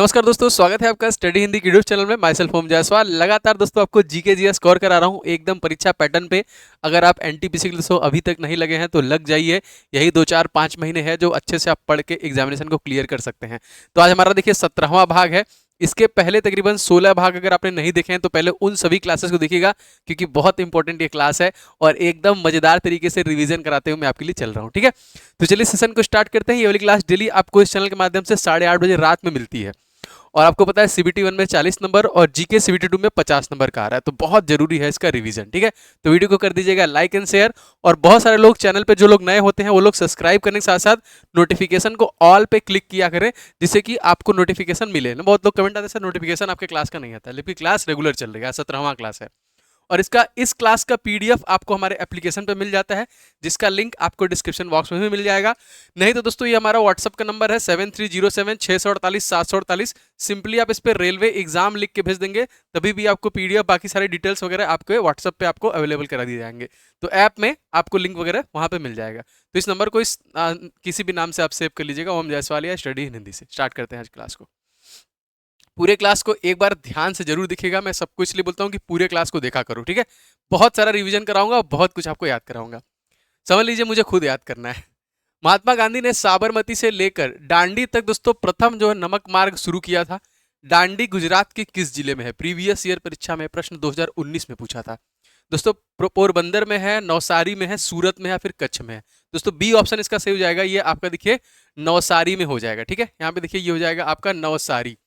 नमस्कार दोस्तों, स्वागत है आपका स्टडी हिंदी की यूट्यूब चैनल में। माई सेल्फ ओम जायसवाल लगातार दोस्तों आपको जीके जीएस कवर करा रहा हूँ एकदम परीक्षा पैटर्न पे। अगर आप एनटीपीसी के दोस्तों अभी तक नहीं लगे हैं तो लग जाइए। यही 2 4 5 महीने हैं जो अच्छे से आप पढ़ के एग्जामिनेशन को क्लियर कर सकते हैं। तो आज हमारा देखिए 17वां भाग है। इसके पहले तकरीबन 16 भाग अगर आपने नहीं देखे हैं तो पहले उन सभी क्लासेस को देखिएगा, क्योंकि बहुत इंपॉर्टेंट ये क्लास है और एकदम मजेदार तरीके से रिवीजन कराते हुए मैं आपके लिए चल रहा हूँ। ठीक है, तो चलिए सेशन को स्टार्ट करते हैं। ये वाली क्लास डेली आपको इस चैनल के माध्यम से 8:30 बजे रात में मिलती है और आपको पता है सीबीटी 1 में 40 नंबर और जीके सीबीटी 2 में 50 नंबर का आ रहा है, तो बहुत जरूरी है इसका रिवीजन। ठीक है, तो वीडियो को कर दीजिएगा लाइक एंड शेयर। और बहुत सारे लोग चैनल पे जो लोग नए होते हैं वो लोग सब्सक्राइब करने के साथ साथ नोटिफिकेशन को ऑल पे क्लिक किया करें, जिससे कि आपको नोटिफिकेशन मिले ना। बहुत लोग कमेंट आते हैं सर नोटिफिकेशन आपके क्लास का नहीं आता, लेकिन क्लास रेगुलर चल रही है, 17वां क्लास है। और इस क्लास का पीडीएफ आपको हमारे एप्लीकेशन पे मिल जाता है, जिसका लिंक आपको डिस्क्रिप्शन बॉक्स में भी मिल जाएगा। नहीं तो दोस्तों ये हमारा व्हाट्सअप का नंबर है 7307 648 748। सिंपली आप इस पर रेलवे एग्जाम लिख के भेज देंगे, तभी भी आपको पीडीएफ बाकी सारी डिटेल्स वगैरह आपके व्हाट्सअप पे आपको अवेलेबल करा दिए जाएंगे। तो ऐप में आपको लिंक वगैरह वहां पे मिल जाएगा। तो इस नंबर को किसी भी नाम से आप सेव कर लीजिएगा, ओम जायसवाल या स्टडी इन हिंदी से। स्टार्ट करते हैं आज क्लास को। पूरे क्लास को एक बार ध्यान से जरूर दिखेगा। मैं सबको इसलिए बोलता हूँ कि पूरे क्लास को देखा करो। ठीक है, बहुत सारा रिवीजन कराऊंगा, बहुत कुछ आपको याद कराऊंगा। समझ लीजिए मुझे खुद याद करना है। महात्मा गांधी ने साबरमती से लेकर दांडी तक दोस्तों प्रथम जो है नमक मार्ग शुरू किया था। दांडी गुजरात के किस जिले में है? प्रीवियस ईयर परीक्षा में प्रश्न 2019 में पूछा था दोस्तों। पोरबंदर में है, नवसारी में है, सूरत में है, फिर कच्छ में है। दोस्तों बी ऑप्शन इसका सही हो जाएगा। ये आपका देखिए नवसारी में हो जाएगा। ठीक है, यहाँ पे देखिए ये हो जाएगा आपका नवसारी।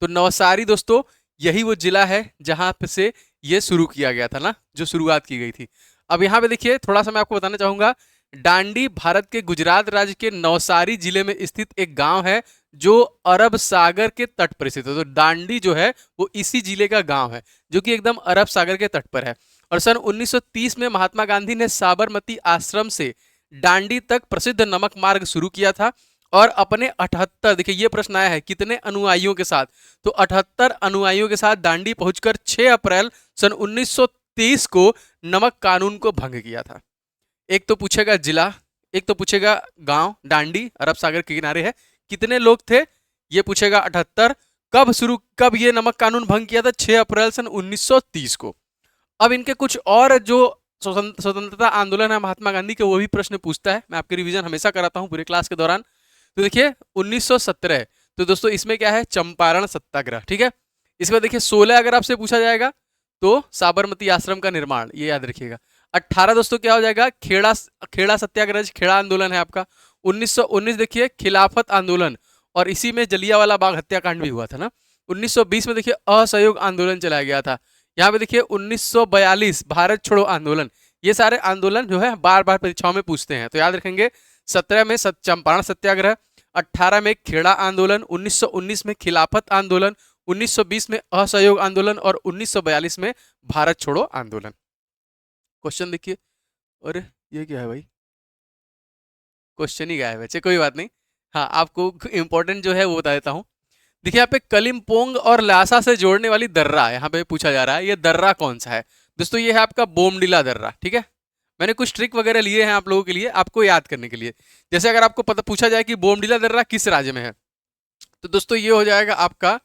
तो नवसारी दोस्तों यही वो जिला है जहां से ये शुरू किया गया था ना, जो शुरुआत की गई थी। अब यहाँ पे देखिए थोड़ा सा मैं आपको बताना चाहूंगा। दांडी भारत के गुजरात राज्य के नवसारी जिले में स्थित एक गांव है जो अरब सागर के तट पर स्थित है। तो दांडी जो है वो इसी जिले का गांव है जो कि एकदम अरब सागर के तट पर है। और सन 1930 में महात्मा गांधी ने साबरमती आश्रम से दांडी तक प्रसिद्ध नमक मार्ग शुरू किया था और अपने 78, देखिए ये प्रश्न आया है कितने अनुयायियों के साथ, तो 78 अनुयायियों के साथ दांडी पहुंचकर 6 अप्रैल सन 1930 को नमक कानून को भंग किया था। एक तो पूछेगा जिला, एक तो पूछेगा गांव। दांडी अरब सागर के किनारे है। कितने लोग थे ये पूछेगा 78। कब ये नमक कानून भंग किया था? 6 अप्रैल सन 1930 को। अब इनके कुछ और जो स्वतंत्रता आंदोलन है महात्मा गांधी के, वो भी प्रश्न पूछता है। मैं आपके रिवीजन हमेशा कराता हूं पूरे क्लास के दौरान। तो देखिए 1917, तो दोस्तों इसमें क्या है? चंपारण सत्याग्रह। ठीक है, इसमें देखिए 16 अगर आपसे पूछा जाएगा तो साबरमती आश्रम का निर्माण, ये याद रखिएगा। 18 दोस्तों क्या हो जाएगा? खेड़ा सत्याग्रह, खेड़ा आंदोलन है आपका। 1919 देखिए खिलाफत आंदोलन, और इसी में जलियांवाला बाग हत्याकांड भी हुआ था ना। 1920 में देखिए असहयोग आंदोलन चलाया गया था। यहाँ पे देखिए 1942 भारत छोड़ो आंदोलन। ये सारे आंदोलन जो है बार बार परीक्षाओं में पूछते हैं, तो याद रखेंगे। 17 में चंपारण सत्याग्रह, 18 में खेड़ा आंदोलन, 1919 में खिलाफत आंदोलन, 1920 में असहयोग आंदोलन और 1942 में भारत छोड़ो आंदोलन। क्वेश्चन देखिए। अरे ये क्या है भाई? क्वेश्चन ही गायब है। अच्छा कोई बात नहीं, हाँ आपको इंपॉर्टेंट जो है वो बता देता हूँ। देखिए यहाँ पे कलिम्पोंग और ल्हासा से जोड़ने वाली दर्रा यहाँ पे पूछा जा रहा है। ये दर्रा कौन सा है दोस्तों? ये है आपका बोमडिला दर्रा। ठीक है, मैंने कुछ ट्रिक वगैरह लिए हैं आप लोगों के लिए, आपको याद करने के लिए। जैसे अगर आपको पता पूछा जाए कि बोमडिला दर्रा किस राज्य में है, तो दोस्तों ये हो जाएगा आपका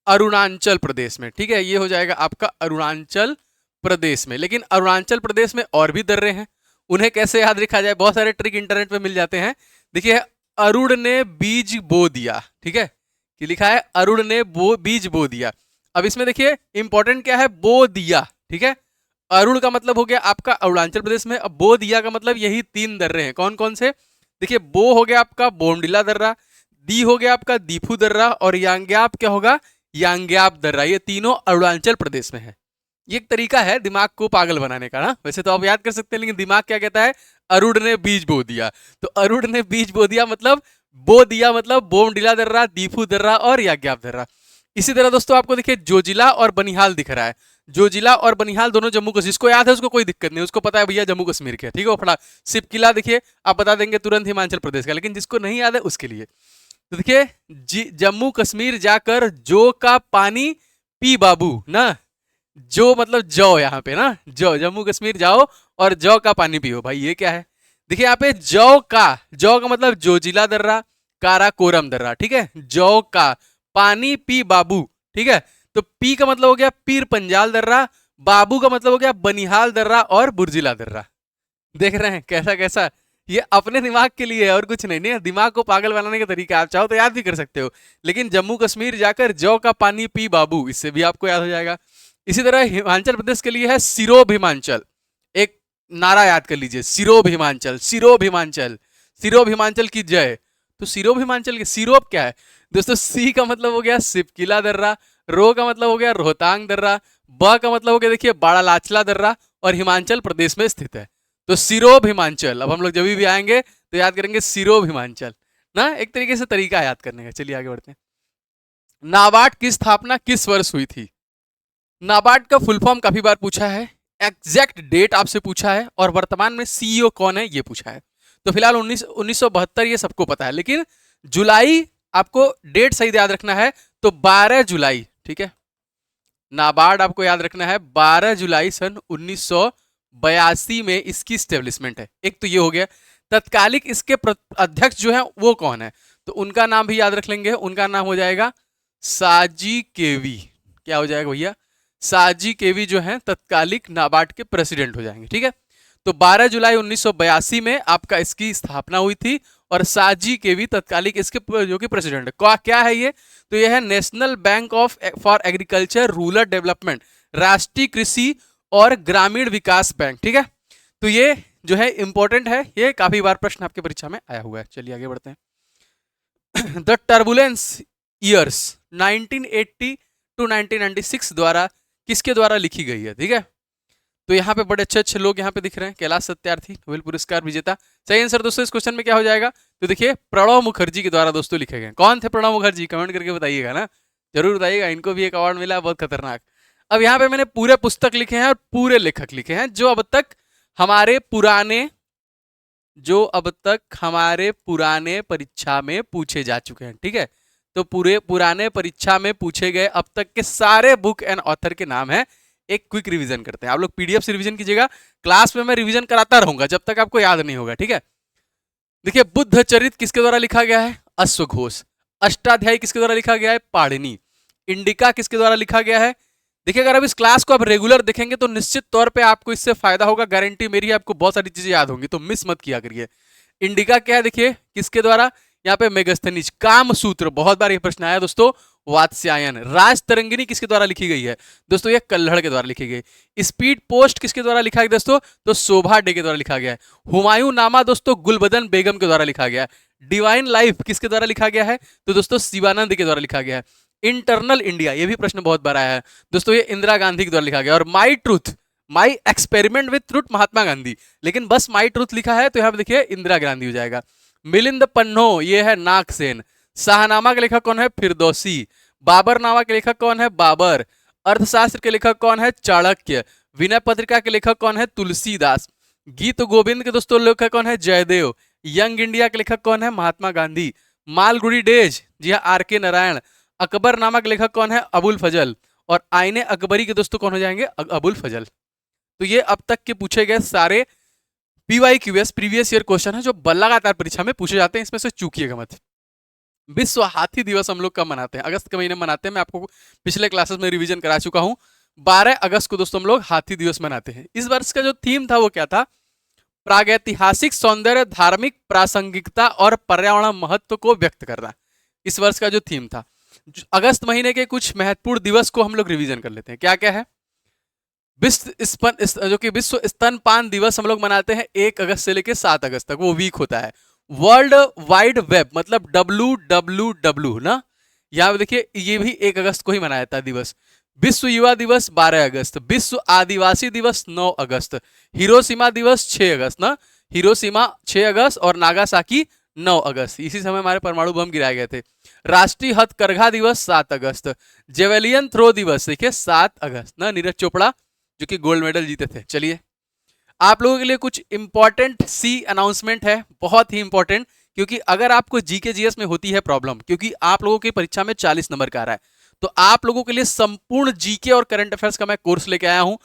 अरुणाचल प्रदेश में। ठीक है, ये हो जाएगा आपका अरुणाचल प्रदेश में। लेकिन अरुणाचल प्रदेश में और भी दर्रे हैं, उन्हें कैसे याद रखा जाए? बहुत सारे ट्रिक इंटरनेट पे मिल जाते हैं। देखिए अरुण ने बीज बो दिया। ठीक है, कि लिखा है अरुण ने बीज बो दिया। अब इसमें देखिए इंपॉर्टेंट क्या है? बो दिया। ठीक है, अरुण का मतलब हो गया आपका अरुणाचल प्रदेश में। अब बो दिया का मतलब यही 3 दर्रे हैं। कौन कौन से? देखिए बो हो गया आपका बोमडिला दर्रा, दी हो गया आपका दीफू दर्रा, और यांग्याप क्या होगा? यांग्याप दर्रा। ये तीनों अरुणाचल प्रदेश में है। ये एक तरीका है दिमाग को पागल बनाने का ना। वैसे तो आप याद कर सकते हैं, लेकिन दिमाग क्या कहता है? अरुण ने बीज बो दिया। तो अरुण ने बीज बो दिया मतलब बोमडिला दर्रा, दीफू दर्रा और यांग्याप दर्रा। इसी तरह दोस्तों आपको देखिए जोजिला और बनिहाल दिख रहा है। जोजिला और बनिहाल दोनों जम्मू कश्मीर, जिसको याद है उसको कोई दिक्कत नहीं, उसको पता है भैया जम्मू कश्मीर के। ठीक है, वो फटा सिप किला देखिए आप बता देंगे तुरंत हिमाचल प्रदेश का। लेकिन जिसको नहीं याद है उसके लिए तो देखिए जम्मू कश्मीर जाकर जो का पानी पी बाबू ना। जो मतलब जौ यहाँ पे ना, जौ। जम्मू कश्मीर जाओ और जौ का पानी पियो। भाई ये क्या है? देखिए यहाँ पे जौ का मतलब जोजिला दर्रा, काराकोरम दर्रा। ठीक है, जौ का पानी पी बाबू, ठीक है। तो पी का मतलब हो गया पीर पंजाल दर्रा, बाबू का मतलब हो गया बनिहाल दर्रा और बुर्जिला दर्रा। देख रहे हैं कैसा कैसा, ये अपने दिमाग के लिए है और कुछ नहीं। नहीं, दिमाग को पागल बनाने का तरीका, आप चाहो तो याद भी कर सकते हो, लेकिन जम्मू कश्मीर जाकर जौ का पानी पी बाबू, इससे भी आपको याद हो जाएगा। इसी तरह हिमाचल प्रदेश के लिए है सिरोब हिमांचल, एक नारा याद कर लीजिए, सिरोब हिमांचल, सिरोब हिमांचल, सिरोब हिमांचल की जय। तो सिरोब हिमांचल के सिरोब क्या है दोस्तों? सी का मतलब हो गया सिपकिला दर्रा, रो का मतलब हो गया रोहतांग दर्रा, ब का मतलब हो गया देखिए बाड़ालाचला दर्रा, और हिमाचल प्रदेश में स्थित है। तो सिरोब हिमांचल, अब हम लोग जब भी आएंगे तो याद करेंगे सिरोब हिमांचल ना, एक तरीके से तरीका याद करने का। चलिए आगे बढ़ते हैं। नाबार्ड की स्थापना किस वर्ष हुई थी? नाबार्ड का फुल फॉर्म काफी बार पूछा है, एग्जैक्ट डेट आपसे पूछा है, और वर्तमान में सीईओ कौन है ये पूछा है। तो फिलहाल 1972 ये सबको पता है, लेकिन जुलाई आपको डेट सही याद रखना है, तो 12 जुलाई, ठीक है। नाबार्ड आपको याद रखना है 12 जुलाई सन 1982 में इसकी स्टेब्लिशमेंट है। एक तो ये हो गया। तत्कालिक इसके अध्यक्ष जो है वो कौन है? तो उनका नाम भी याद रख लेंगे, उनका नाम हो जाएगा साजी केवी। क्या हो जाएगा भैया? साजी केवी जो है तत्कालिक नाबार्ड के प्रेसिडेंट हो जाएंगे, ठीक है। तो 12 जुलाई 1982 में आपका इसकी स्थापना हुई थी, और साजी केवी तत्कालिक इसके जो कि प्रेसिडेंट है। क्या है ये? तो यह है national bank of for agriculture rural development, राष्ट्रीय कृषि और ग्रामीण विकास बैंक, ठीक है। तो ये जो है इंपॉर्टेंट है, ये काफी बार प्रश्न आपके परीक्षा में आया हुआ है। चलिए आगे बढ़ते हैं। द टर्बुलेंस ईयर्स 1980 टू 1996 द्वारा किसके द्वारा लिखी गई है? ठीक है, तो यहाँ पे बड़े अच्छे अच्छे लोग यहाँ पे दिख रहे हैं। कैलाश सत्यार्थी नोबेल पुरस्कार विजेता। सही आंसर दोस्तों इस क्वेश्चन में क्या हो जाएगा? तो देखिए प्रणब मुखर्जी के द्वारा दोस्तों लिखे गए। कौन थे प्रणब मुखर्जी? कमेंट करके बताइएगा ना, जरूर बताइएगा। इनको भी एक अवार्ड मिला है, बहुत खतरनाक। अब यहाँ पे मैंने पूरे पुस्तक लिखे हैं और पूरे लेखक लिखे हैं जो अब तक हमारे पुराने परीक्षा में पूछे जा चुके हैं, ठीक है। तो पुराने परीक्षा में पूछे गए अब तक के सारे बुक एंड ऑथर के नाम है। एक क्विक रिवीजन करते हैं। आप लोग पीडीएफ से रिवीजन कीजिएगा, क्लास में मैं रिवीजन कराता रहूंगा जब तक आपको याद नहीं होगा, ठीक है। देखिए बुद्ध चरित किसके द्वारा लिखा गया है? अश्वघोष। अष्टाध्यायी किसके द्वारा लिखा गया है? पाणिनि। इंडिका किसके द्वारा लिखा गया है? देखिए अगर अब इस क्लास को आप रेगुलर देखेंगे तो निश्चित तौर पे आपको इससे फायदा होगा, गारंटी मेरी है, आपको बहुत सारी चीजें याद होंगी, तो मिस मत किया करिए। इंडिका क्या है? देखिए किसके द्वारा, यहाँ पे मेगस्थनीज। कामसूत्र, बहुत बार ये प्रश्न आया दोस्तों, वात्स्यायन। राज तरंगिनी किसके द्वारा लिखी गई है? दोस्तों ये कल्हड़ के द्वारा लिखी गई। स्पीड पोस्ट किसके द्वारा लिखा गया दोस्तों? तो शोभा डे के द्वारा लिखा गया है। हुमायूं नामा दोस्तों गुलबदन बेगम के द्वारा लिखा गया है। डिवाइन लाइफ किसके द्वारा लिखा गया है? तो दोस्तों शिवानंद के द्वारा लिखा गया है। इंटरनल इंडिया, ये भी प्रश्न बहुत बार आया है दोस्तों, ये इंदिरा गांधी के द्वारा लिखा गया। और my truth, my experiment with truth, Mahatma Gandhi. लेकिन बस माई ट्रूथ लिखा है तो यहाँ पे देखिए इंदिरा गांधी हो जाएगा। मिलिंद पन्नो, ये है नागसेन। शाहनामा के लेखक कौन है? फिरदौसी। बाबरनामा के लेखक कौन है? बाबर। अर्थशास्त्र के लेखक कौन है? चाणक्य। विनय पत्रिका के लेखक कौन है? तुलसीदास। गीत गोविंद के दोस्तों लेखक कौन है? जयदेव। यंग इंडिया के लेखक कौन है? महात्मा गांधी। मालगुडी डेज, जी हाँ आर के नारायण। अकबर नामक लेखक कौन है? अबुल फजल। और आईने अकबरी के दोस्तों कौन हो जाएंगे? अबुल फजल। तो ये अब तक के पूछे गए सारे PYQS प्रीवियस ईयर क्वेश्चन है जो लगातार परीक्षा में पूछे जाते हैं, इसमें से चूकिएगा मत। विश्व हाथी दिवस हम लोग कब मनाते हैं? अगस्त के महीने मनाते हैं। मैं आपको पिछले क्लासेस में रिवीजन करा चुका हूं। 12 अगस्त को दोस्तों हम लोग हाथी दिवस मनाते हैं। इस वर्ष का जो थीम था वो क्या था? प्रागैतिहासिक सौंदर्य, धार्मिक प्रासंगिकता और पर्यावरण महत्व को व्यक्त करना, इस वर्ष का जो थीम था। अगस्त महीने के कुछ महत्वपूर्ण दिवस को हम लोग रिवीजन कर लेते हैं। क्या क्या है? विश्व स्तनपान दिवस हम लोग मनाते हैं 1 अगस्त से लेकर 7 अगस्त तक, वो वीक होता है। वर्ल्ड वाइड वेब मतलब WWW ना, यहाँ देखिए ये भी 1 अगस्त को ही मनाया जाता है दिवस। विश्व युवा दिवस 12 अगस्त। विश्व आदिवासी दिवस 9 अगस्त। हिरोशिमा दिवस 6 अगस्त ना, हिरोशिमा 6 अगस्त और नागासाकी 9 अगस्त। इसी समय हमारे परमाणु बम गिराए गए थे। राष्ट्रीय हथकरघा दिवस 7 अगस्त। जेवेलियन थ्रो दिवस देखिए 7 अगस्त ना, नीरज चोपड़ा जो कि गोल्ड मेडल जीते थे। चलिए आप लोगों के लिए कुछ इंपॉर्टेंट सी अनाउंसमेंट है, बहुत ही इंपॉर्टेंट, क्योंकि अगर आपको जीके जीएस में होती है प्रॉब्लम, क्योंकि आप लोगों की परीक्षा में 40 नंबर का आ रहा है, तो आप लोगों के लिए संपूर्ण जीके और करंट अफेयर्स का मैं कोर्स लेके आया हूं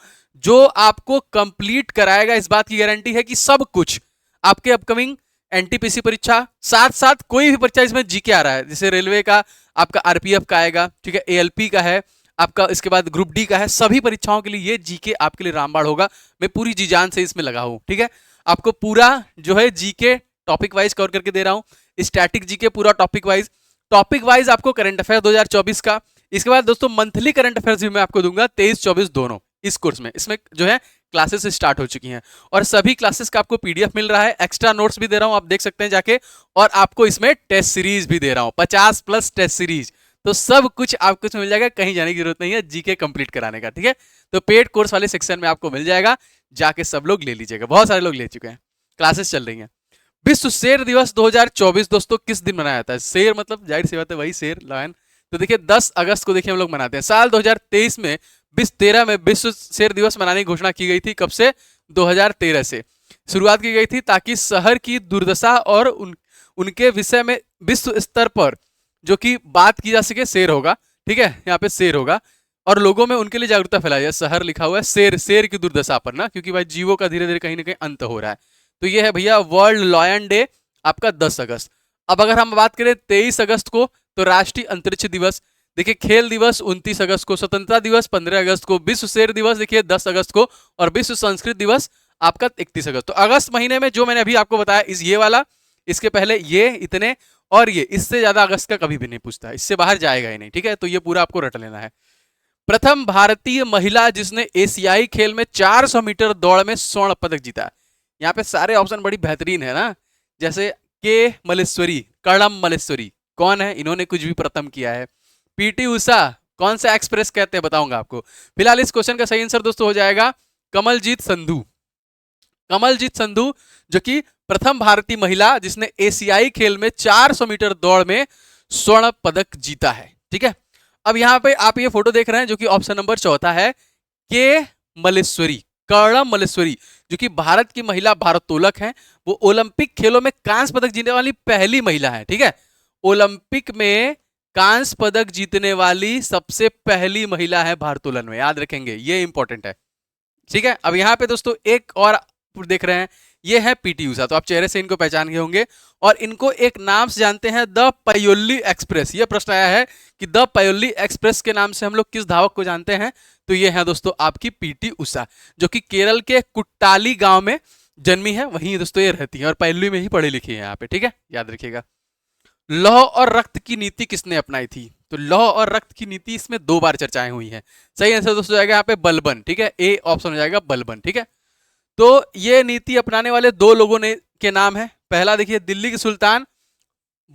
जो आपको कंप्लीट कराएगा। इस बात की गारंटी है कि सब कुछ आपके अपकमिंग एनटीपीसी परीक्षा, साथ साथ कोई भी परीक्षा इसमें जीके आ रहा है, जैसे रेलवे का आपका आरपीएफ का आएगा, ठीक है, एएलपी का है आपका, इसके बाद ग्रुप डी का है, सभी परीक्षाओं के लिए ये जीके आपके लिए रामबाण होगा। मैं पूरी जी जान से इसमें लगा हूं, ठीक है। आपको पूरा जो है जीके टॉपिक वाइज कवर करके दे रहा हूं, स्टैटिक जीके पूरा टॉपिक वाइज आपको करंट अफेयर 2024 का। इसके बाद दोस्तों मंथली करंट अफेयर्स भी मैं आपको दूंगा 23-24 दोनों इस कोर्स में। इसमें जो है क्लासेस स्टार्ट हो चुकी हैं और सभी क्लासेस का आपको पीडीएफ मिल रहा है, एक्स्ट्रा नोट्स भी दे रहा हूं, आप देख सकते हैं जाके, और आपको इसमें टेस्ट सीरीज भी दे रहा हूं, 50+ टेस्ट सीरीज। तो सब कुछ आपको मिल जाएगा, कहीं जाने की जरूरत नहीं है जीके कंप्लीट कराने का, ठीक है। तो पेड कोर्स वाले सेक्शन में आपको मिल जाएगा, जाके सब लोग ले लीजिएगा, बहुत सारे लोग ले चुके हैं, क्लासेस चल रही हैं। विश्व शेर दिवस 2024 दोस्तों किस दिन मनाया जाता है? शेर मतलब जाहिर सी बात है वही शेर, लायन। तो देखिए 10 अगस्त को देखिए हम लोग मनाते हैं। साल 2023 में 2013 में विश्व शेर दिवस मनाने की घोषणा की गई थी। कब से? 2013 से शुरुआत की गई थी, ताकि शहर की दुर्दशा और उनके विषय में विश्व स्तर पर जो कि बात की जा सके, शेर होगा, ठीक है, यहाँ पे शेर होगा, और लोगों में उनके लिए जागरूकता फैलाई जाए। शहर लिखा हुआ है, शेर की दुर्दशा पर ना, क्योंकि भाई जीवों का धीरे धीरे कहीं ना कहीं अंत हो रहा है। तो ये है भैया वर्ल्ड लॉयन डे आपका 10 अगस्त। अब अगर हम बात करें 23 अगस्त को, तो राष्ट्रीय अंतरिक्ष दिवस। देखिए खेल दिवस 29 अगस्त को, स्वतंत्रता दिवस 15 अगस्त को, विश्व शेर दिवस देखिए 10 अगस्त को, और विश्व संस्कृत दिवस आपका 31 अगस्त। तो अगस्त महीने में जो मैंने अभी आपको बताया, इस ये वाला, इसके पहले ये इतने, और ये, इससे ज्यादा अगस्त का कभी भी नहीं पूछता, इससे बाहर जाएगा ही नहीं, ठीक है। तो ये पूरा आपको रट लेना है। प्रथम भारतीय महिला जिसने एशियाई खेल में 400 मीटर दौड़ में स्वर्ण पदक जीता। यहाँ पे सारे ऑप्शन बड़ी बेहतरीन है ना, जैसे के मलेश्वरी, कर्णम मलेश्वरी, कौन है? इन्होंने कुछ भी प्रथम किया है। पीटी उषा, कौन सा एक्सप्रेस कहते हैं बताऊंगा आपको। फिलहाल इस क्वेश्चन का सही आंसर दोस्तों हो जाएगा कमलजीत संधू। कमलजीत संधू जो कि प्रथम भारतीय महिला जिसने एशियाई खेल में 400 मीटर दौड़ में स्वर्ण पदक जीता है, ठीक है। अब यहाँ पे आप ये फोटो देख रहे हैं जो कि ऑप्शन नंबर चौथा है, के मलेश्वरी, कर्णम मलेश्वरी, जो कि भारत की महिला भारोत्तोलक हैं। वो ओलंपिक खेलों में कांस्य पदक जीतने वाली पहली महिला है, ठीक है। ओलंपिक में कांस्य पदक जीतने वाली सबसे पहली महिला है भारोत्तोलन में, याद रखेंगे, ये इंपॉर्टेंट है, ठीक है। अब यहाँ पे दोस्तों एक और देख रहे हैं, ये है पीटी उषा, तो आप चेहरे से इनको पहचान गए होंगे, और इनको एक नाम से जानते हैं, द पायोली एक्सप्रेस। ये प्रश्न आया है कि द पायोली एक्सप्रेस के नाम से हम लोग किस धावक को जानते हैं? तो ये है दोस्तों आपकी पीटी उषा, जो कि केरल के कुट्टाली गांव में जन्मी है, वहीं दोस्तों ये रहती है, और पायोली में ही पढ़ी लिखी है यहाँ पे, ठीक है, याद रखिएगा। लौह और रक्त की नीति किसने अपनाई थी? तो लौह और रक्त की नीति इसमें 2 बार चर्चाएं हुई हैं। सही आंसर दोस्तों जाएगा यहाँ पे बलबन, ठीक है, ए ऑप्शन हो जाएगा बलबन, ठीक है। तो ये नीति अपनाने वाले 2 लोगों ने के नाम है। पहला देखिए, दिल्ली के सुल्तान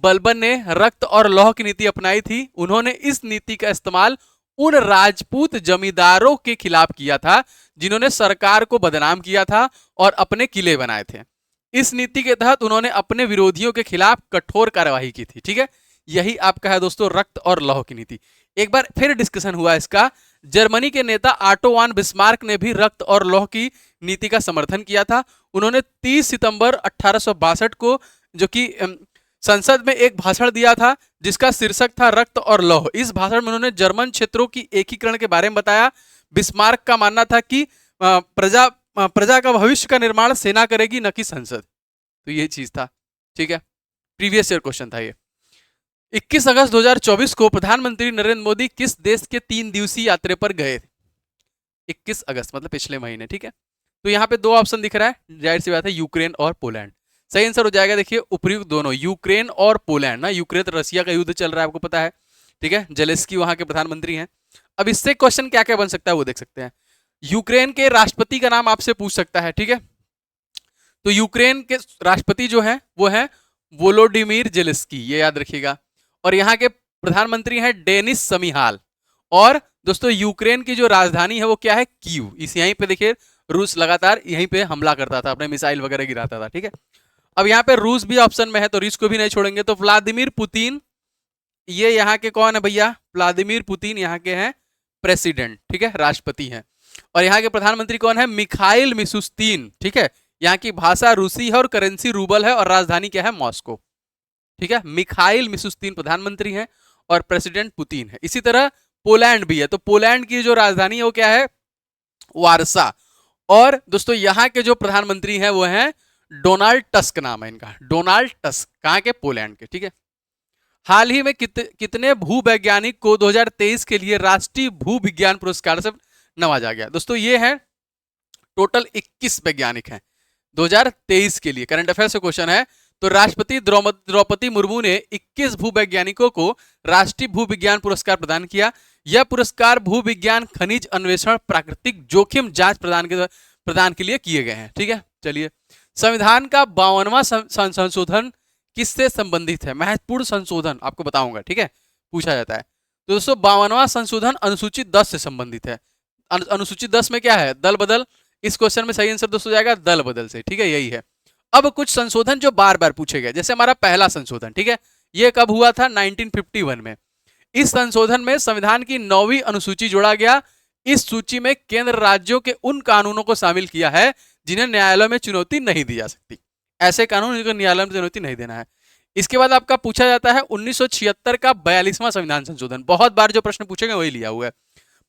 बलबन ने रक्त और लौह की नीति अपनाई थी। उन्होंने इस नीति का इस्तेमाल उन राजपूत जमींदारों के खिलाफ किया था जिन्होंने सरकार को बदनाम किया था और अपने किले बनाए थे। इस नीति के तहत उन्होंने अपने विरोधियों के खिलाफ कठोर कार्यवाही की थी, ठीक है। यही आपका है दोस्तों रक्त और लौह की नीति। एक बार फिर डिस्कशन हुआ इसका। जर्मनी के नेता ऑटो वान बिस्मार्क ने भी रक्त और लौह की नीति का समर्थन किया था। उन्होंने 30 सितंबर 1862 को जो कि संसद में एक भाषण दिया था जिसका शीर्षक था रक्त और लौह। इस भाषण में उन्होंने जर्मन क्षेत्रों की एकीकरण के बारे में बताया। बिस्मार्क का मानना था कि प्रजा का भविष्य का निर्माण सेना करेगी, न कि संसद। तो ये चीज था, ठीक है, प्रीवियस ईयर क्वेश्चन था ये। 21 अगस्त 2024 को प्रधानमंत्री नरेंद्र मोदी किस देश के 3 दिवसीय यात्रा पर गए? 21 अगस्त मतलब पिछले महीने, ठीक है। तो यहाँ पे 2 ऑप्शन दिख रहा है, जाहिर सी बात है यूक्रेन और पोलैंड। सही आंसर हो जाएगा देखिए उपयुक्त दोनों, यूक्रेन और पोलैंड ना। यूक्रेन तो रशिया का युद्ध चल रहा है, आपको पता है, ठीक है। जेलेंस्की वहां के प्रधानमंत्री हैं। अब इससे क्वेश्चन क्या क्या बन सकता है वो देख सकते हैं। यूक्रेन के राष्ट्रपति का नाम आपसे पूछ सकता है, ठीक है। तो यूक्रेन के राष्ट्रपति जो है वो है वोलोडिमीर जेलेंस्की, ये याद रखिएगा। और यहाँ के प्रधानमंत्री हैं डेनिस समीहाल। और दोस्तों यूक्रेन की जो राजधानी है वो क्या है? कीव। इस यहीं पे देखिए रूस लगातार यहीं पे हमला करता था, अपने मिसाइल वगैरह गिराता था, ठीक है। अब यहाँ पे रूस भी ऑप्शन में है तो रूस को भी नहीं छोड़ेंगे। तो व्लादिमीर पुतिन, ये यहाँ के कौन है भैया? व्लादिमीर पुतिन यहाँ के हैं प्रेसिडेंट, ठीक है, राष्ट्रपति हैं। और यहाँ के प्रधानमंत्री कौन है? मिखाइल मिशुस्तिन, ठीक है। यहाँ की भाषा रूसी है और करेंसी रूबल है और राजधानी क्या है? मॉस्को, ठीक है। मिखाइल मिशुस्तिन प्रधानमंत्री हैं और प्रेसिडेंट पुतिन है। इसी तरह पोलैंड भी है। तो पोलैंड की जो राजधानी है वो क्या है? वारसा। और दोस्तों यहाँ के जो प्रधानमंत्री हैं वो हैं डोनाल्ड टस्क नाम है इनका, डोनाल्ड टस्क, कहाँ के? पोलैंड के, ठीक है। हाल ही में कितने भूवैज्ञानिक को 2023 के लिए राष्ट्रीय भू विज्ञान पुरस्कार से नवाजा गया? दोस्तों ये है टोटल 21 वैज्ञानिक हैं 2023 के लिए, करंट अफेयर से क्वेश्चन है। तो राष्ट्रपति द्रौपदी मुर्मू ने 21 भूवैज्ञानिकों को राष्ट्रीय भू विज्ञान पुरस्कार प्रदान किया। यह पुरस्कार भू विज्ञान, खनिज अन्वेषण, प्राकृतिक जोखिम जांच प्रदान के लिए किए गए हैं, ठीक है। चलिए, संविधान का 52वां संशोधन किससे संबंधित है? महत्वपूर्ण संशोधन आपको बताऊंगा, ठीक है, पूछा जाता है। तो दोस्तों 52वां संशोधन अनुसूची 10 से संबंधित है। अनुसूची 10 में क्या है? दल बदल। इस क्वेश्चन में सही आंसर दोस्तों जाएगा दल बदल से, ठीक है, यही है। अब कुछ संशोधन जो बार बार पूछे गए, जैसे हमारा पहला संशोधन, ठीक है, ये कब हुआ था? 1951 में। इस संशोधन में संविधान की 9वीं अनुसूची जोड़ा गया। इस सूची में केंद्र राज्यों के उन कानूनों को शामिल किया है जिन्हें न्यायालय में चुनौती नहीं दी जा सकती। ऐसे कानून जिनको न्यायालय में चुनौती नहीं देना है। इसके बाद आपका पूछा जाता है 1976 का 42वां संविधान संशोधन। बहुत बार जो प्रश्न पूछे गए वही लिया हुआ है।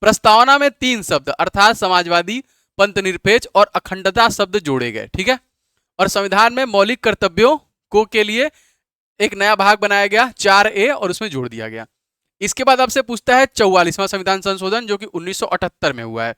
प्रस्तावना में 3 शब्द अर्थात समाजवादी, पंथनिरपेक्ष और अखंडता शब्द जोड़े गए, ठीक है। और संविधान में मौलिक कर्तव्यों को के लिए एक नया भाग बनाया गया 4A और उसमें जोड़ दिया गया। इसके बाद आपसे पूछता है 44वां संविधान संशोधन जो कि 1978 में हुआ है।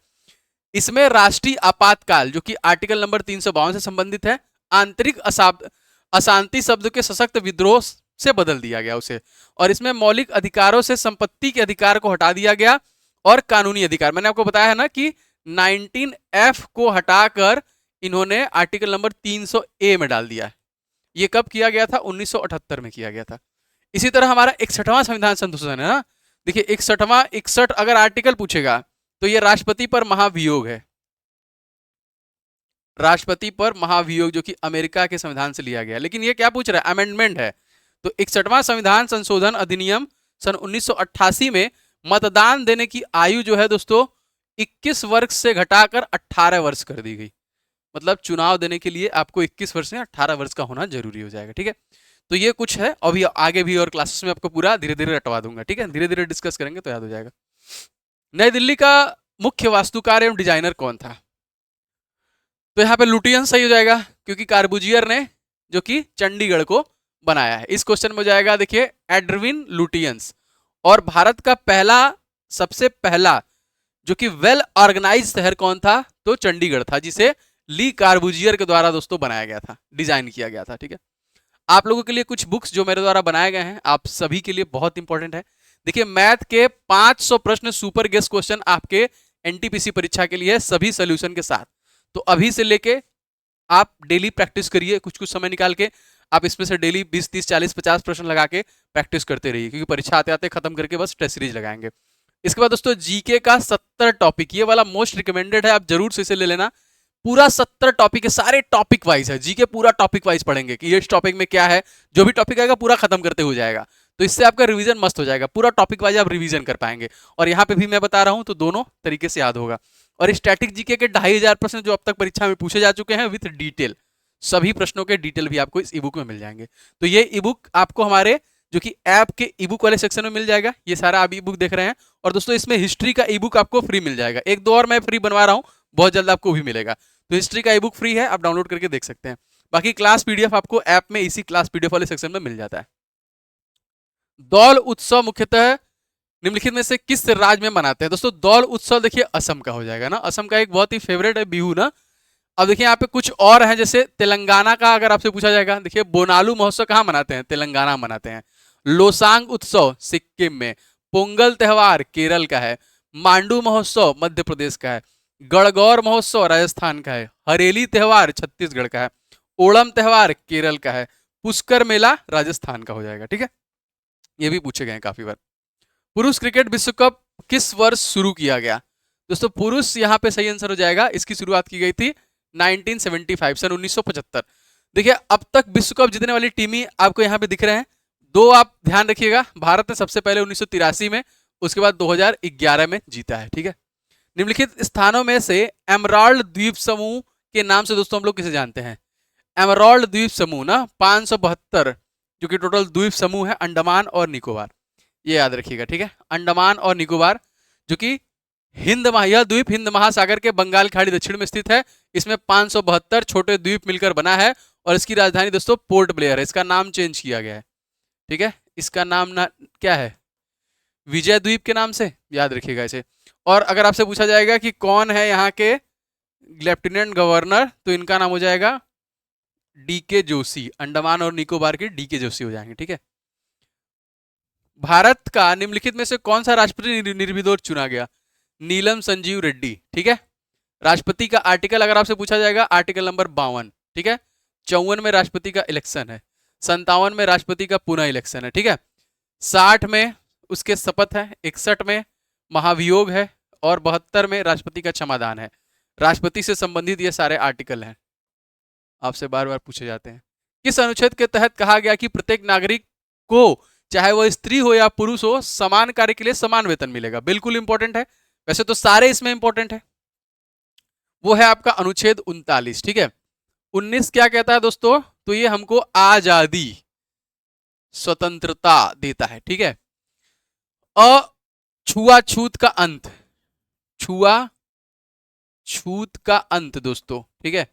इसमें राष्ट्रीय आपातकाल जो कि आर्टिकल नंबर 352 से संबंधित है, आंतरिक अशांति शब्द के सशक्त विद्रोह से बदल दिया गया उसे। और इसमें मौलिक अधिकारों से संपत्ति के अधिकार को हटा दिया गया और कानूनी अधिकार, मैंने आपको बताया है ना कि 19F को हटाकर इन्होंने आर्टिकल नंबर 300A में डाल दिया है। ये कब किया गया था? 1978 में किया गया था। इसी तरह हमारा 61वां संविधान संशोधन है ना। देखिए 61 अगर आर्टिकल पूछेगा तो ये राष्ट्रपति पर महाभियोग है, राष्ट्रपति पर महाभियोग जो कि अमेरिका के संविधान से लिया गया। लेकिन ये क्या पूछ रहा है? अमेंडमेंट है। तो 61वां संविधान संशोधन अधिनियम सन 1988 में मतदान देने की आयु जो है दोस्तों 21 वर्ष से घटाकर 18 वर्ष कर दी गई। मतलब चुनाव देने के लिए आपको 21 वर्ष से 18 वर्ष का होना जरूरी हो जाएगा, ठीक है। तो ये कुछ है, अभी आगे भी और क्लासेस में आपको पूरा धीरे धीरे रटवा दूंगा, ठीक है, धीरे धीरे डिस्कस करेंगे तो याद हो जाएगा। नई दिल्ली का मुख्य वास्तुकार एवं डिजाइनर कौन था? तो यहाँ पे लुटियंस सही हो जाएगा क्योंकि कार्बुजियर ने जो कि चंडीगढ़ को बनाया है। इस क्वेश्चन में जाएगा देखिए एडविन लुटियंस। और भारत का सबसे पहला जो कि वेल ऑर्गेनाइज शहर कौन था? तो चंडीगढ़ था, जिसे ली कार्बुजियर के द्वारा दोस्तों बनाया गया था, डिजाइन किया गया था, ठीक है। आप लोगों के लिए कुछ बुक्स जो मेरे द्वारा बनाए गए हैं, आप सभी के लिए बहुत इंपॉर्टेंट है। देखिए मैथ के 500 प्रश्न सुपर गेस्ट क्वेश्चन आपके एनटीपीसी परीक्षा के लिए सभी सोल्यूशन के साथ। तो अभी से लेके आप डेली प्रैक्टिस करिए, कुछ कुछ समय निकाल के आप इसमें से डेली 20, 30, 40, 50 प्रश्न लगा के प्रैक्टिस करते रहिए, क्योंकि परीक्षा आते आते खत्म करके बस टेस्ट सीरीज लगाएंगे। इसके बाद दोस्तों जीके का 70 टॉपिक, ये वाला मोस्ट रिकमेंडेड है, आप जरूर से इसे ले लेना। पूरा 70 टॉपिक है, सारे टॉपिक वाइज है, जीके पूरा टॉपिक वाइज पढ़ेंगे कि ये इस टॉपिक में क्या है, जो भी टॉपिक आएगा पूरा खत्म करते हो जाएगा। तो इससे आपका रिवीजन मस्त हो जाएगा, पूरा टॉपिक वाइज आप रिवीजन कर पाएंगे। और यहाँ पे भी मैं बता रहा हूँ तो दोनों तरीके से याद होगा। और स्टैटिक जीके के 2500 प्रश्न जो अब तक परीक्षा में पूछे जा चुके हैं विथ डिटेल, सभी प्रश्नों के डिटेल भी आपको इस ईबुक में मिल जाएंगे। तो ये ईबुक आपको हमारे जो कि ऐप के ईबुक वाले सेक्शन में मिल जाएगा। ये सारा आप ईबुक देख रहे हैं। और दोस्तों इसमें हिस्ट्री का ईबुक आपको फ्री मिल जाएगा, 1-2 और मैं फ्री बनवा रहा हूँ, बहुत जल्द आपको भी मिलेगा। तो हिस्ट्री का ईबुक फ्री है, आप डाउनलोड करके देख सकते हैं। बाकी क्लास पीडीएफ आपको ऐप में इसी क्लास पीडीएफ वाले सेक्शन में मिल जाता है। दौल उत्सव मुख्यतः निम्नलिखित में से किस राज्य में मनाते हैं? दोस्तों दौल उत्सव देखिए असम का हो जाएगा ना, असम का एक बहुत ही फेवरेट है बिहू ना। अब देखिए यहाँ पे कुछ और है, जैसे तेलंगाना का अगर आपसे पूछा जाएगा, देखिए बोनालू महोत्सव कहाँ मनाते हैं? तेलंगाना मनाते हैं। लोसांग उत्सव सिक्किम में, पोंगल त्योहार केरल का है, मांडू महोत्सव मध्य प्रदेश का है, गणगौर महोत्सव राजस्थान का है, हरेली त्योहार छत्तीसगढ़ का है, ओणम त्योहार केरल का है, पुष्कर मेला राजस्थान का हो जाएगा, ठीक है। ये भी पूछे गए काफी बार। पुरुष क्रिकेट विश्व कप किस वर्ष शुरू किया गया? दोस्तों पुरुष यहाँ पे सही आंसर हो जाएगा, इसकी शुरुआत की गई थी 1975 सन 1975। देखिए अब तक विश्व कप जीतने वाली टीम ही आपको यहाँ पे दिख रहे हैं। 2 आप ध्यान रखिएगा, भारत ने सबसे पहले 1983 में, उसके बाद 2011 में जीता है, ठीक है। निम्नलिखित स्थानों में से एमराल्ड द्वीप समूह के नाम से दोस्तों हम लोग किसे जानते हैं? एमराल्ड द्वीप समूह ना 572 जो कि टोटल द्वीप समूह है, अंडमान और निकोबार, ये याद रखिएगा, ठीक है। अंडमान और निकोबार जो कि यह द्वीप हिंद महासागर के बंगाल खाड़ी दक्षिण में स्थित है। इसमें 572 छोटे द्वीप मिलकर बना है और इसकी राजधानी दोस्तों पोर्ट ब्लेयर है। इसका नाम चेंज किया गया है, ठीक है। इसका नाम ना क्या है, विजय द्वीप के नाम से याद रखिएगा इसे। और अगर आपसे पूछा जाएगा कि कौन है यहाँ के लेफ्टिनेंट गवर्नर, तो इनका नाम हो जाएगा डीके जोशी। अंडमान और निकोबार के डीके जोशी हो जाएंगे, ठीक है। भारत का निम्नलिखित में से कौन सा राष्ट्रपति निर्विरोध चुना गया, नीलम संजीव रेड्डी, ठीक है। राष्ट्रपति का आर्टिकल अगर आपसे पूछा जाएगा, आर्टिकल नंबर 52, ठीक है। 54 में राष्ट्रपति का इलेक्शन है, 57 में राष्ट्रपति का पुनः इलेक्शन है, ठीक है। 60 में उसके शपथ है, 61 में महाभियोग है और 72 में राष्ट्रपति का क्षमादान है। राष्ट्रपति से संबंधित ये सारे आर्टिकल हैं, आपसे बार बार पूछे जाते हैं। किस अनुच्छेद के तहत कहा गया कि प्रत्येक नागरिक को, चाहे वह स्त्री हो या पुरुष हो, समान कार्य के लिए समान वेतन मिलेगा। बिल्कुल इंपॉर्टेंट है, वैसे तो सारे इसमें इंपॉर्टेंट है। वो है आपका अनुच्छेद 39, ठीक है। 19 क्या कहता है दोस्तों, तो ये हमको आजादी स्वतंत्रता देता है, ठीक है। अछुआछूत का अंत, छुआछूत का अंत दोस्तों, ठीक है।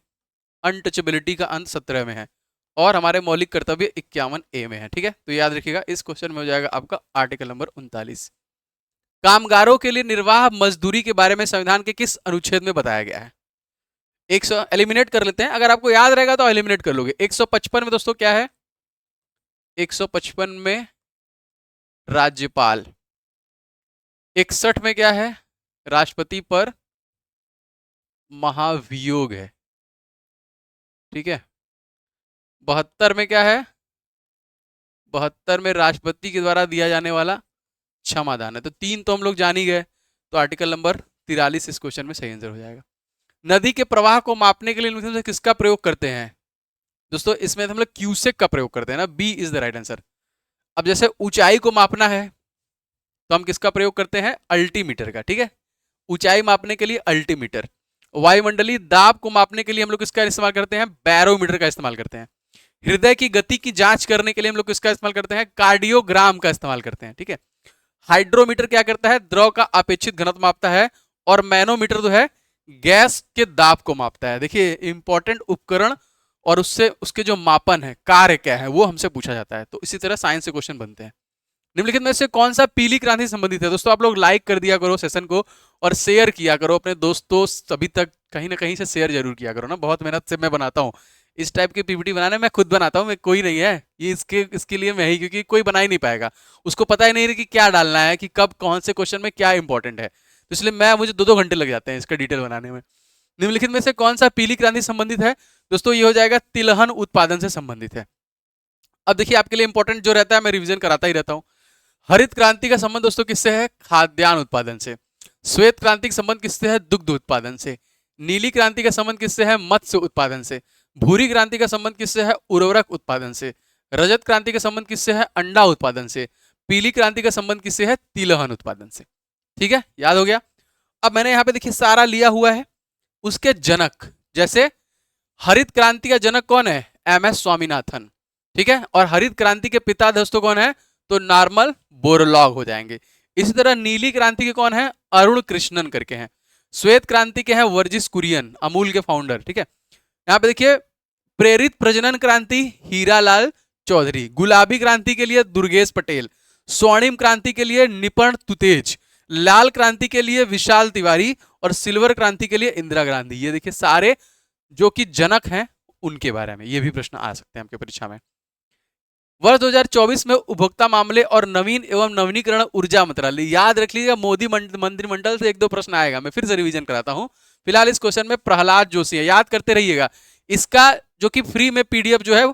अनटचेबिलिटी का अंत 17 में है और हमारे मौलिक कर्तव्य 51A में है, ठीक है। तो याद रखिएगा, इस क्वेश्चन में हो जाएगा आपका आर्टिकल नंबर 39। कामगारों के लिए निर्वाह मजदूरी के बारे में संविधान के किस अनुच्छेद में बताया गया है। 100 एलिमिनेट कर लेते हैं, अगर आपको याद रहेगा तो एलिमिनेट कर लोगे। 155 में दोस्तों क्या है, 155 में राज्यपाल। 61 में क्या है, राष्ट्रपति पर महाभियोग है, ठीक है। 72 में क्या है, 72 में राष्ट्रपति के द्वारा दिया जाने वाला क्षमादान है। तो 3 तो हम लोग जान ही गए, तो आर्टिकल नंबर 43 इस क्वेश्चन में सही आंसर हो जाएगा। नदी के प्रवाह को मापने के लिए किसका प्रयोग करते हैं दोस्तों, इसमें हम लोग क्यूसेक का प्रयोग करते हैं ना, B is the right answer. अब जैसे ऊंचाई को मापना है तो हम किसका प्रयोग करते हैं, अल्टीमीटर का, ठीक है। ऊंचाई मापने के लिए अल्टीमीटर। वायुमंडलीय दाब को मापने के लिए हम लोग किसका इस्तेमाल करते हैं, बैरोमीटर का इस्तेमाल करते हैं। हृदय की गति की जांच करने के लिए हम लोग किसका इस्तेमाल करते हैं, कार्डियोग्राम का इस्तेमाल करते हैं, ठीक है। हाइड्रोमीटर क्या करता है, द्रव का अपेक्षित घनत्व मापता है। और मैनोमीटर जो है गैस के दाब को मापता है। देखिए इंपॉर्टेंट उपकरण और उससे उसके जो मापन है, कार्य क्या है, वो हमसे पूछा जाता है। तो इसी तरह साइंस से क्वेश्चन बनते हैं। निम्नलिखित में से कौन सा पीली क्रांति संबंधित है दोस्तों, आप लोग लाइक कर दिया करो सेशन को और शेयर किया करो अपने दोस्तों सभी तक, कहीं ना कहीं से शेयर जरूर किया करो ना। बहुत मेहनत से मैं बनाता हूँ इस टाइप की पीपीटी बनाने, मैं खुद बनाता हूँ, मैं कोई नहीं है ये इसके लिए मैं ही, क्योंकि कोई बना ही नहीं पाएगा, उसको पता ही नहीं है कि क्या डालना है, कि कब कौन से क्वेश्चन में क्या इंपॉर्टेंट है। तो इसलिए मुझे 2-2 घंटे लग जाते हैं इसका डिटेल बनाने में। निम्नलिखित में से कौन सा पीली क्रांति संबंधित है दोस्तों, ये हो जाएगा तिलहन उत्पादन से संबंधित है। अब देखिए आपके लिए इंपॉर्टेंट जो रहता है मैं रिवीजन कराता ही रहता हूँ। हरित क्रांति का संबंध दोस्तों किससे है, खाद्यान्न उत्पादन से। श्वेत क्रांति का संबंध किससे है, दुग्ध उत्पादन से। नीली क्रांति का संबंध किससे है, मत्स्य उत्पादन से। भूरी क्रांति का संबंध किससे है, उर्वरक उत्पादन से। रजत क्रांति का संबंध किससे है, अंडा उत्पादन से। पीली क्रांति का संबंध किससे है, तिलहन उत्पादन से। ठीक है, याद हो गया। अब मैंने यहाँ पे देखिए सारा लिया हुआ है। उसके जनक, जैसे हरित क्रांति का जनक कौन है, MS स्वामीनाथन, ठीक है। और हरित क्रांति के पिता दोस्तों कौन है, तो नॉर्मल बोरलॉग हो जाएंगे। इसी तरह नीली क्रांति के कौन है, अरुण कृष्णन करके हैं। श्वेत क्रांति के हैं वर्जिस कुरियन, अमूल के फाउंडर, ठीक है। यहाँ पे देखिए प्रेरित प्रजनन क्रांति हीरालाल चौधरी। गुलाबी क्रांति के लिए दुर्गेश पटेल। स्वर्णिम क्रांति के लिए निपण तुतेज। लाल क्रांति के लिए विशाल तिवारी और सिल्वर क्रांति के लिए इंदिरा गांधी। ये देखिए सारे जो कि जनक हैं उनके बारे में ये भी प्रश्न आ सकते हैं आपके परीक्षा में। वर्ष 2024 में उपभोक्ता मामले और नवीन एवं नवीनीकरण ऊर्जा मंत्रालय, याद रख लीजिएगा मोदी मंत्रिमंडल से 1-2 प्रश्न आएगा, मैं फिर से रिवीजन कराता हूं। फिलहाल इस क्वेश्चन में प्रहलाद जोशी है, याद करते रहिएगा। इसका जो कि फ्री में PDF जो है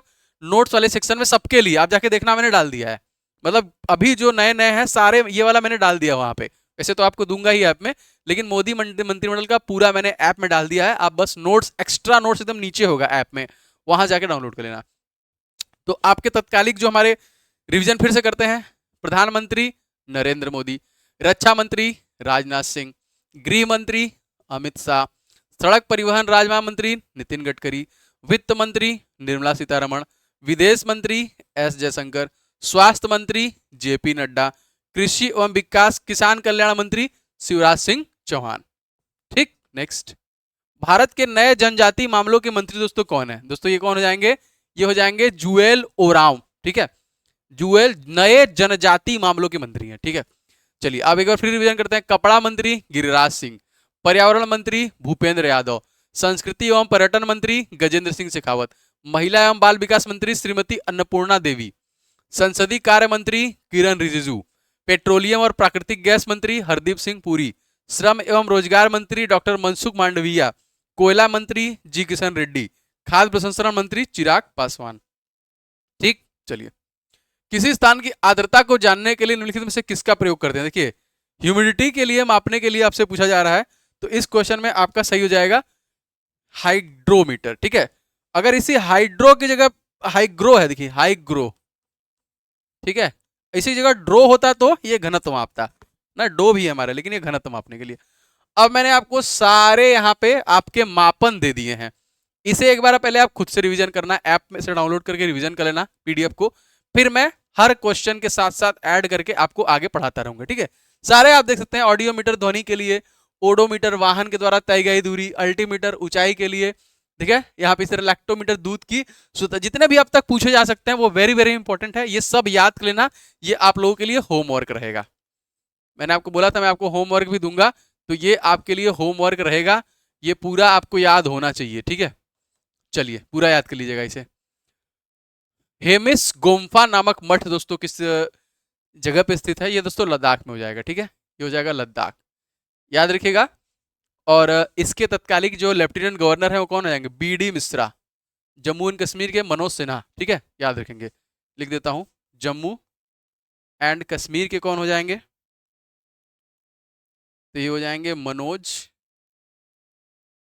नोट्स वाले सेक्शन में सबके लिए आप जाके देखना, मैंने डाल दिया है। मतलब अभी जो नए नए हैं सारे ये वाला मैंने डाल दिया वहां पे, वैसे तो आपको दूंगा ही ऐप में, लेकिन मोदी मंत्रिमंडल का पूरा मैंने ऐप में डाल दिया है। आप बस नोट्स, एक्स्ट्रा नोट्स एकदम नीचे होगा ऐप में, वहां जाके डाउनलोड कर लेना। तो आपके तत्कालिक जो हमारे रिवीजन फिर से करते हैं। प्रधानमंत्री नरेंद्र मोदी, रक्षा मंत्री राजनाथ सिंह, गृह मंत्री अमित शाह, सड़क परिवहन राजमार्ग मंत्री नितिन गडकरी, वित्त मंत्री निर्मला सीतारमण, विदेश मंत्री S जयशंकर, स्वास्थ्य मंत्री JP नड्डा, कृषि एवं विकास किसान कल्याण मंत्री शिवराज सिंह चौहान। ठीक, नेक्स्ट। भारत के नए जनजातीय मामलों के मंत्री दोस्तों कौन है दोस्तों, ये कौन हो जाएंगे, ये हो जाएंगे जुएल ओराम, ठीक है, जुएल नए जनजाति मामलों के मंत्री हैं, ठीक है। चलिए अब एक बार फिर रिवीजन करते हैं। कपड़ा मंत्री गिरिराज सिंह, पर्यावरण मंत्री भूपेंद्र यादव, संस्कृति एवं पर्यटन मंत्री गजेंद्र सिंह शेखावत, महिला एवं बाल विकास मंत्री श्रीमती अन्नपूर्णा देवी, संसदीय कार्य मंत्री किरण रिजिजू, पेट्रोलियम और प्राकृतिक गैस मंत्री हरदीप सिंह पुरी, श्रम एवं रोजगार मंत्री डॉक्टर मनसुख मांडविया, कोयला मंत्री जी किशन रेड्डी, खाद्य प्रसंस्करण मंत्री चिराग पासवान। ठीक, चलिए। किसी स्थान की आर्द्रता को जानने के लिए निम्नलिखित में से किसका प्रयोग करते हैं? देखिए, ह्यूमिडिटी के लिए मापने के लिए आपसे पूछा जा रहा है, तो इस क्वेश्चन में आपका सही हो जाएगा हाइड्रोमीटर, ठीक है। अगर इसी हाइड्रो की जगह हाइग्रो है, देखिए हाइग्रो, ठीक है, इसी जगह ड्रो होता तो ये घनत्व मापता ना, डो भी है हमारा, लेकिन ये घनत्व मापने के लिए। अब मैंने आपको सारे यहाँ पे आपके मापन दे दिए हैं, इसे एक बार पहले आप खुद से रिवीजन करना, ऐप में से डाउनलोड करके रिवीजन कर लेना पीडीएफ को, फिर मैं हर क्वेश्चन के साथ साथ ऐड करके आपको आगे पढ़ाता रहूंगा, ठीक है। सारे आप देख सकते हैं, ऑडियोमीटर ध्वनि के लिए, ओडोमीटर वाहन के द्वारा तय गई दूरी, अल्टीमीटर ऊंचाई के लिए, ठीक है, यहाँ पे सिर्फ लैक्टोमीटर दूध की शुद्धता, जितने भी अब तक पूछे जा सकते हैं वो वेरी वेरी इंपॉर्टेंट है, ये सब याद कर लेना, ये आप लोगों के लिए होमवर्क रहेगा। मैंने आपको बोला था मैं आपको होमवर्क भी दूंगा, तो ये आपके लिए होमवर्क रहेगा, ये पूरा आपको याद होना चाहिए, ठीक है। चलिए पूरा याद कर लीजिएगा इसे। हेमिस गोम्फा नामक मठ दोस्तों किस जगह पे स्थित है? ये दोस्तों लद्दाख में हो जाएगा, ठीक है, ये हो जाएगा लद्दाख, याद रखिएगा। और इसके तत्कालिक जो लेफ्टिनेंट गवर्नर है वो कौन हो जाएंगे? बीडी मिश्रा। जम्मू एंड कश्मीर के मनोज सिन्हा, ठीक है, याद रखेंगे, लिख देता हूं, जम्मू एंड कश्मीर के कौन हो जाएंगे? तो ये हो जाएंगे मनोज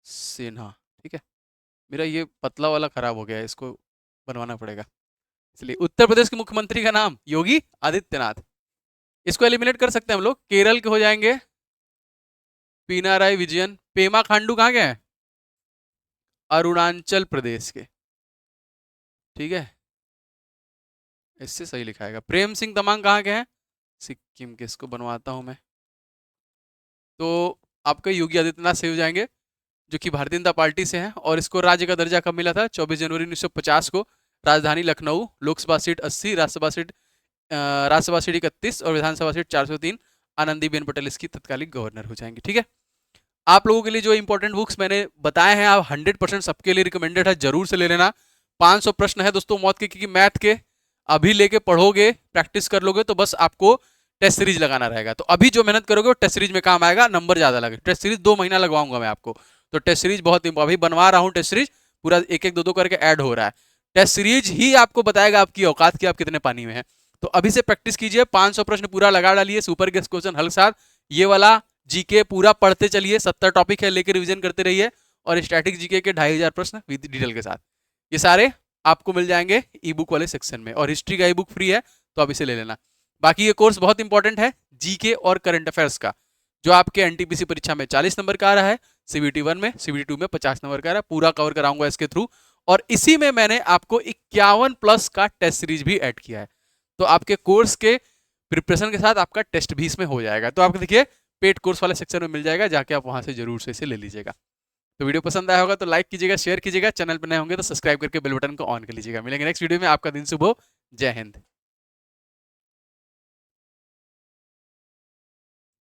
सिन्हा, ठीक है। मेरा ये पतला वाला खराब हो गया है, इसको बनवाना पड़ेगा। इसलिए उत्तर प्रदेश के मुख्यमंत्री का नाम योगी आदित्यनाथ, इसको एलिमिनेट कर सकते हैं हम लोग। केरल के हो जाएंगे पिनाराई विजयन। पेमा खांडू कहाँ के हैं? अरुणाचल प्रदेश के, ठीक है, इससे सही लिखाएगा। प्रेम सिंह तमांग कहाँ के हैं? सिक्किम के, इसको बनवाता हूं मैं। तो आपके योगी आदित्यनाथ सही हो जाएंगे, जो कि भारतीय जनता पार्टी से हैं, और इसको राज्य का दर्जा कब मिला था? 24 जनवरी 1950 को। राजधानी लखनऊ, लोकसभा सीट 80, राज्यसभा सीट 31 और विधानसभा सीट 403। आनंदीबेन पटेल इसकी तत्कालिक गवर्नर हो जाएंगे, ठीक है। आप लोगों के लिए जो इंपॉर्टेंट बुक्स मैंने बताए हैं, आप 100% सबके लिए रिकमेंडेड है, जरूर से ले लेना। 500 प्रश्न है दोस्तों मौत के, क्योंकि मैथ के अभी लेके पढ़ोगे, प्रैक्टिस कर लोगे, तो बस आपको टेस्ट सीरीज लगाना रहेगा। तो अभी जो मेहनत करोगे वो टेस्ट सीरीज में काम आएगा, नंबर ज्यादा लगे। टेस्ट सीरीज 2 महीना लगवाऊंगा मैं आपको, तो टेस्ट सीरीज बहुत अभी बनवा रहा हूँ, टेस्ट सीरीज पूरा एक एक दो करके ऐड हो रहा है। टेस्ट सीरीज ही आपको बताएगा आपकी औकात की, आप कितने पानी में है। तो अभी से प्रैक्टिस कीजिए, 500 प्रश्न पूरा लगा डालिए, सुपर गेस्ट क्वेश्चन हल साथ, ये वाला जीके पूरा पढ़ते चलिए, 70 टॉपिक है, लेकर रिवीजन करते रहिए, और स्टैटिक जीके के 2500 प्रश्न विद डिटेल के साथ, ये सारे आपको मिल जाएंगे ई बुक वाले सेक्शन में। और हिस्ट्री का ई बुक फ्री है, तो आप इसे ले लेना। बाकी ये कोर्स बहुत इंपॉर्टेंट है जीके और करंट अफेयर्स का, जो आपके एनटीपीसी परीक्षा में 40 नंबर का आ रहा है, सीबीटी 1 में, सीबीटी 2 में 50 नंबर का आ रहा है, पूरा कवर कराऊंगा इसके थ्रू। और इसी में मैंने आपको 51+ का टेस्ट सीरीज भी ऐड किया है, तो आपके कोर्स के प्रिपरेशन के साथ आपका टेस्ट भी इसमें हो जाएगा। तो आपको देखिए पेड कोर्स वाले सेक्शन में मिल जाएगा, जाके आप वहां से जरूर से इसे ले लीजिएगा। तो वीडियो पसंद आया होगा तो लाइक कीजिएगा, शेयर कीजिएगा, चैनल पर नए होंगे तो सब्सक्राइब करके बेल बटन को ऑन कर लीजिएगा। मिलेंगे नेक्स्ट वीडियो में, आपका दिन शुभ हो, जय हिंद।